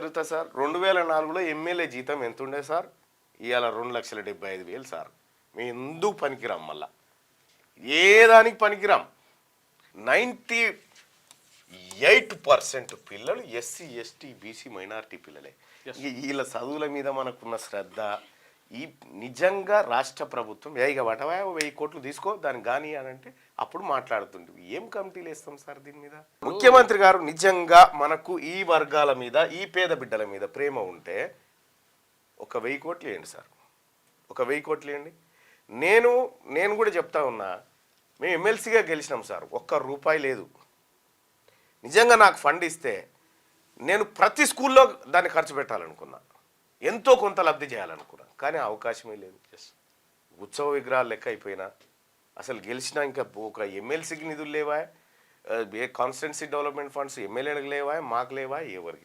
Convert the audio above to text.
జరుగుతుంది sir? 2004లో MLA జీతం ఎంత ఉండే సార్? ఇవాళ 2,75,000 సార్. మేము ఎందుకు పనికిరాం? మళ్ళా ఏ దానికి పనికిరాం. 98% పిల్లలు ఎస్సీ ఎస్టీ బీసీ మైనారిటీ పిల్లలే. వీళ్ళ చదువుల మీద మనకున్న శ్రద్ధ ఈ నిజంగా రాష్ట్ర ప్రభుత్వం ఇక వటవా 1000 కోట్లు తీసుకో దానికి కానీ అని అంటే అప్పుడు మాట్లాడుతుంటే ఏం కమిటీలు వేస్తాం సార్ దీని మీద? ముఖ్యమంత్రి గారు నిజంగా మనకు ఈ వర్గాల మీద ఈ పేద బిడ్డల మీద ప్రేమ ఉంటే 1000 కోట్లు వేయండి సార్. 1000 కోట్లు వేయండి. నేను కూడా చెప్తా ఉన్నా, మేము ఎమ్మెల్సీగా గెలిచినాం సార్, ₹1 లేదు. నిజంగా నాకు ఫండ్ ఇస్తే నేను ప్రతి స్కూల్లో దాన్ని ఖర్చు పెట్టాలనుకున్నా, ఎంతో కొంత లబ్ధి చేయాలనుకున్నా, కానీ అవకాశమే లేదు. ఉత్సవ విగ్రహాలు లెక్క అయిపోయినా అసలు గెలిచినా ఇంకా ఒక ఎమ్మెల్సీకి నిధులు లేవా, ఏ కాన్స్టిట్యున్సీ డెవలప్మెంట్ ఫండ్స్ ఎమ్మెల్యేలకు లేవా, మాకు లేవా, ఎవరికి